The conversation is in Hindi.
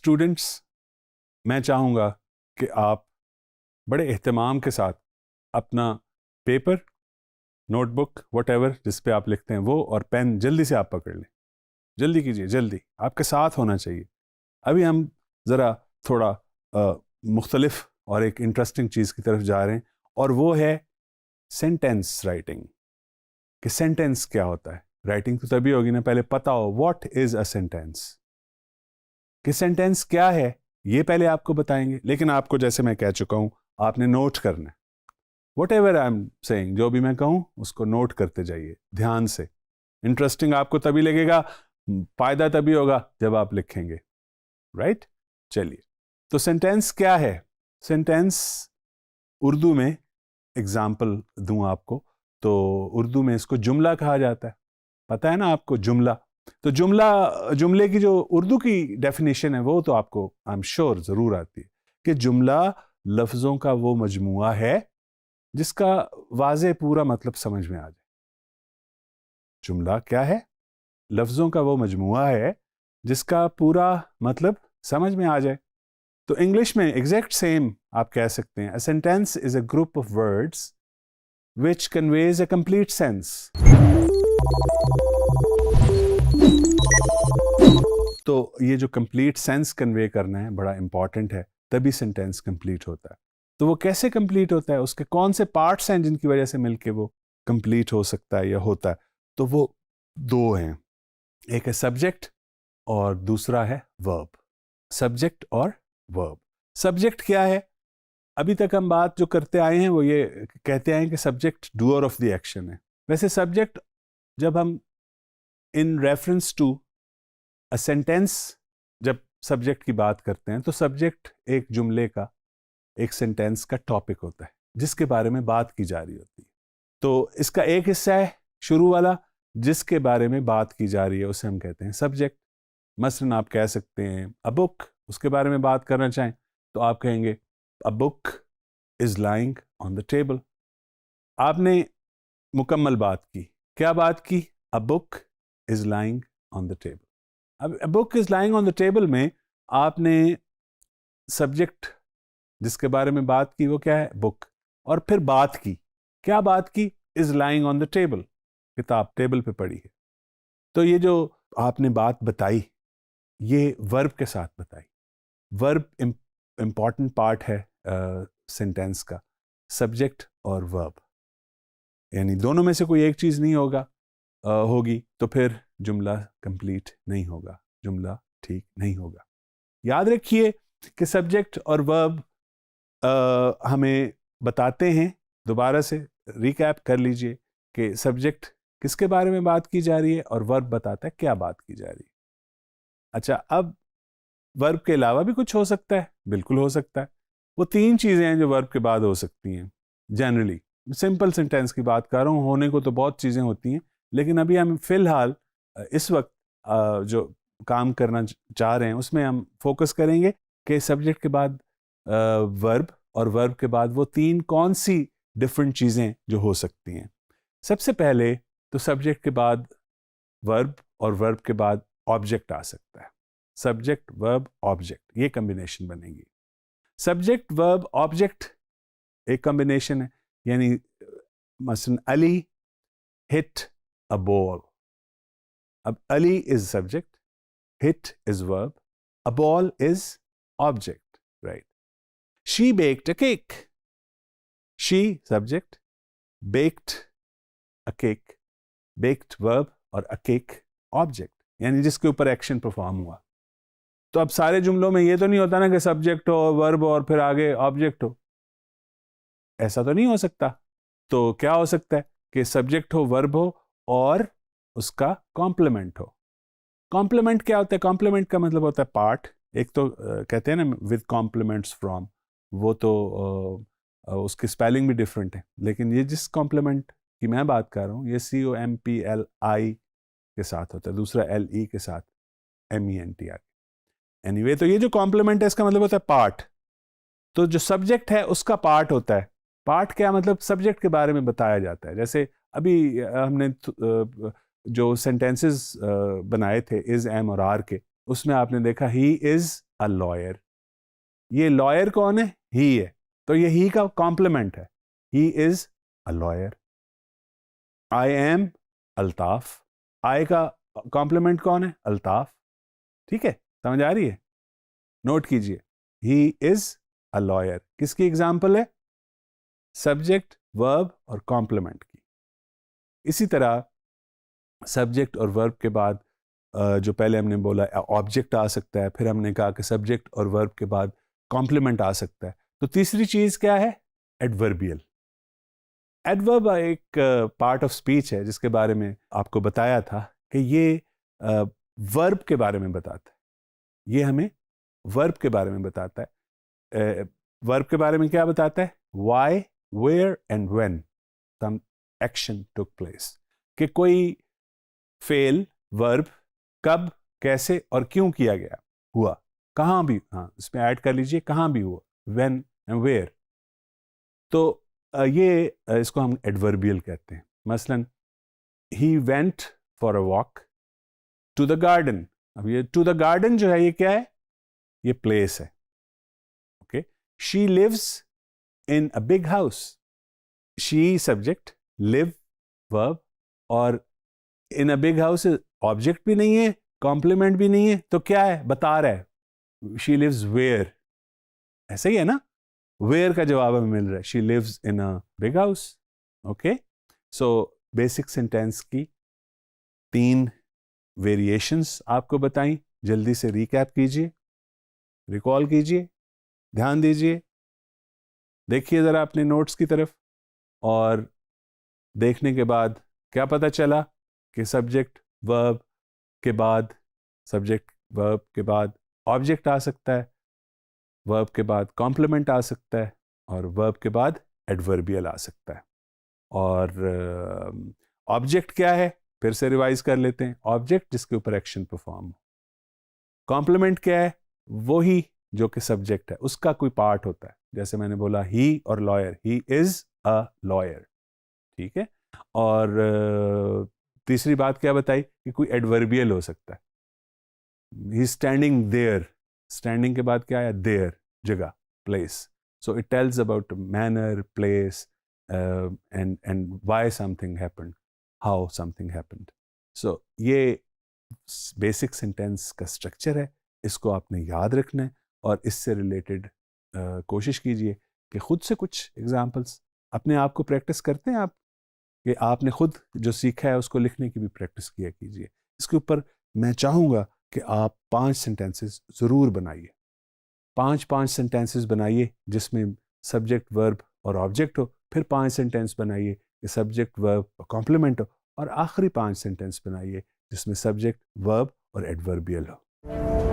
स्टूडेंट्स, मैं चाहूँगा कि आप बड़े एहतमाम के साथ अपना पेपर, नोटबुक, व्हाटएवर जिस पे आप लिखते हैं वो, और पेन जल्दी से आप पकड़ लें। जल्दी कीजिए, जल्दी आपके साथ होना चाहिए। अभी हम ज़रा थोड़ा मुख्तलिफ और एक इंटरेस्टिंग चीज़ की तरफ जा रहे हैं, और वो है सेंटेंस राइटिंग। कि सेंटेंस क्या होता है। राइटिंग तो तभी होगी ना, पहले पता हो व्हाट इज़ अ सेंटेंस। कि सेंटेंस क्या है ये पहले आपको बताएंगे, लेकिन आपको, जैसे मैं कह चुका हूँ, आपने नोट करना है। What ever I am saying, जो भी मैं कहूँ उसको नोट करते जाइए ध्यान से। इंटरेस्टिंग आपको तभी लगेगा, फायदा तभी होगा जब आप लिखेंगे, राइट? चलिए, तो सेंटेंस क्या है? सेंटेंस उर्दू में, एग्जाम्पल दूं आपको, तो उर्दू में इसको जुमला कहा जाता है। पता है ना आपको जुमला? तो जुमले की जो उर्दू की डेफिनेशन है वो तो आपको आई एम श्योर जरूर आती है, कि जुमला लफ्जों का वो मजमुआ है जिसका वाज़े पूरा मतलब समझ में आ जाए। जुमला क्या है? लफ्जों का वो मजमुआ है जिसका पूरा मतलब समझ में आ जाए। तो इंग्लिश में एग्जैक्ट सेम आप कह सकते हैं, a sentence is a group of words which conveys a complete sense. तो ये जो कंप्लीट सेंस कन्वे करना है बड़ा इंपॉर्टेंट है, तभी सेंटेंस कंप्लीट होता है। तो वो कैसे कंप्लीट होता है, उसके कौन से पार्ट्स हैं जिनकी वजह से मिलके वो कंप्लीट हो सकता है या होता है? तो वो दो हैं, एक है सब्जेक्ट और दूसरा है वर्ब। सब्जेक्ट और वर्ब। सब्जेक्ट क्या है? अभी तक हम बात जो करते आए हैं वो ये कहते आए हैं कि subject doer of the action है। वैसे सब्जेक्ट, जब हम in reference to a sentence, जब सब्जेक्ट की बात करते हैं, तो सब्जेक्ट एक जुमले का, एक सेंटेंस का टॉपिक होता है जिसके बारे में बात की जा रही होती है। तो इसका एक हिस्सा है शुरू वाला, जिसके बारे में बात की जा रही है उसे हम कहते हैं सब्जेक्ट। मसलन आप कह सकते हैं अ बुक, उसके बारे में बात करना चाहें तो आप कहेंगे a book is lying on the table. आपने मुकम्मल बात की। क्या बात की? A book is lying on the table. अब a book is lying on the table में आपने सब्जेक्ट जिसके बारे में बात की वो क्या है? बुक। और फिर बात की, क्या बात की? Is lying on the table, किताब टेबल पे पड़ी है। तो ये जो आपने बात बताई, ये वर्ब के साथ बताई। वर्ब इंपॉर्टेंट पार्ट है सेंटेंस का, सब्जेक्ट और वर्ब, यानी दोनों में से कोई एक चीज नहीं होगी तो फिर जुमला कंप्लीट नहीं होगा, जुमला ठीक नहीं होगा। याद रखिए कि सब्जेक्ट और वर्ब हमें बताते हैं, दोबारा से रिकैप कर लीजिए कि सब्जेक्ट किसके बारे में बात की जा रही है और वर्ब बताता है क्या बात की जा रही है। अच्छा, अब वर्ब के अलावा भी कुछ हो सकता है? बिल्कुल हो सकता है। वो तीन चीजें हैं जो वर्ब के बाद हो सकती हैं जनरली। सिंपल सेंटेंस की बात कर रहा हूँ, होने को तो बहुत चीजें होती हैं, लेकिन अभी हम फिलहाल इस वक्त जो काम करना चाह रहे हैं उसमें हम फोकस करेंगे कि सब्जेक्ट के बाद वर्ब, और वर्ब के बाद वो तीन कौन सी डिफरेंट चीजें जो हो सकती हैं। सबसे पहले तो सब्जेक्ट के बाद वर्ब और वर्ब के बाद ऑब्जेक्ट आ सकता है। सब्जेक्ट वर्ब ऑब्जेक्ट, ये कॉम्बिनेशन बनेगी। सब्जेक्ट वर्ब ऑब्जेक्ट एक कॉम्बिनेशन है, यानी मसलन अली हिट अ बॉल। अब Ali is subject, hit is verb, a ball is object, right? She baked a cake. She subject, baked a cake, baked verb और अ केक ऑब्जेक्ट, यानी जिसके ऊपर एक्शन परफॉर्म हुआ। तो अब सारे जुमलों में ये तो नहीं होता ना कि सब्जेक्ट हो, वर्ब और फिर आगे ऑब्जेक्ट हो, ऐसा तो नहीं हो सकता। तो क्या हो सकता है कि सब्जेक्ट हो, वर्ब हो और उसका कॉम्प्लीमेंट हो। कॉम्प्लीमेंट क्या होता है? कॉम्प्लीमेंट का मतलब होता है पार्ट। एक तो कहते हैं ना विद कॉम्प्लीमेंट्स फ्रॉम, वो तो उसकी स्पेलिंग भी डिफरेंट है, लेकिन ये जिस कॉम्प्लीमेंट की मैं बात कर रहा हूँ ये COMPLI के साथ होता है, दूसरा LE के साथ MENT एनीवे। तो ये जो कॉम्प्लीमेंट है इसका मतलब होता है पार्ट। तो जो सब्जेक्ट है उसका पार्ट होता है। पार्ट क्या मतलब? सब्जेक्ट के बारे में बताया जाता है। जैसे अभी हमने जो सेंटेंसेस बनाए थे इज, एम और आर के, उसमें आपने देखा ही इज अ लॉयर। ये लॉयर कौन है? ही है, तो ये ही का कॉम्प्लीमेंट है, he is a lawyer. I am Altaf, I का कॉम्प्लीमेंट कौन है? अल्ताफ। ठीक है, समझ आ रही है? नोट कीजिए, ही इज अ लॉयर किसकी एग्जाम्पल है? सब्जेक्ट, वर्ब और कॉम्प्लीमेंट की। इसी तरह सब्जेक्ट और वर्ब के बाद जो पहले हमने बोला ऑब्जेक्ट आ सकता है, फिर हमने कहा कि सब्जेक्ट और वर्ब के बाद कॉम्प्लीमेंट आ सकता है। तो तीसरी चीज क्या है? एडवर्बियल। एडवर्ब एक पार्ट ऑफ स्पीच है जिसके बारे में आपको बताया था कि ये वर्ब के बारे में बताता है, ये हमें वर्ब के बारे में बताता है। वर्ब के बारे में क्या बताता है? Why, where and when some action took place, कि कोई फेल वर्ब कब, कैसे और क्यों किया गया, हुआ, कहां भी, हाँ इसमें ऐड कर लीजिए कहां भी हुआ, व्हेन एंड वेयर। तो ये इसको हम एडवर्बियल कहते हैं। मसलन he went for a walk to the garden. अब ये टू द गार्डन जो है ये क्या है? ये प्लेस है। Okay, she lives in a big house. She subject, live verb, और in a big house object भी नहीं है, कॉम्प्लीमेंट भी नहीं है, तो क्या है? बता रहा है शी लिव्स वेयर। ऐसा ही है ना? वेयर का जवाब हमें मिल रहा है, she lives in a big house. Okay, so basic sentence की 3 वेरिएशंस आपको बताई। जल्दी से रिकैप कीजिए, रिकॉल कीजिए, ध्यान दीजिए, देखिए जरा अपने नोट्स की तरफ, और देखने के बाद क्या पता चला कि सब्जेक्ट वर्ब के बाद, सब्जेक्ट वर्ब के बाद ऑब्जेक्ट आ सकता है, वर्ब के बाद कॉम्प्लीमेंट आ सकता है, और वर्ब के बाद एडवर्बियल आ सकता है। और ऑब्जेक्ट क्या है? फिर से रिवाइज कर लेते हैं। ऑब्जेक्ट जिसके ऊपर एक्शन परफॉर्म हो। कॉम्प्लीमेंट क्या है? वो ही जो कि सब्जेक्ट है, उसका कोई पार्ट होता है। जैसे मैंने बोला ही और lawyer, he is a lawyer. ठीक है, और तीसरी बात क्या बताई कि कोई एडवर्बियल हो सकता है। ही स्टैंडिंग देयर, स्टैंडिंग के बाद क्या आया? देयर, जगह, place. So it tells about manner, place, and why something happened, how something happened. So ये बेसिक सेंटेंस का स्ट्रक्चर है, इसको आपने याद रखना है, और इससे रिलेटेड कोशिश कीजिए कि खुद से कुछ एग्जांपल्स अपने आप को प्रैक्टिस करते हैं आप, कि आपने खुद जो सीखा है उसको लिखने की भी प्रैक्टिस किया कीजिए। इसके ऊपर मैं चाहूँगा कि आप 5 सेंटेंसेस ज़रूर बनाइए, 5 सेंटेंसेस बनाइए जिसमें सब्जेक्ट, वर्ब और ऑब्जेक्ट हो, फिर 5 सेंटेंस बनाइए कि सब्जेक्ट, वर्ब और कॉम्प्लीमेंट हो, और आखिरी 5 सेंटेंस बनाइए जिसमें सब्जेक्ट, वर्ब और एडवर्बियल हो।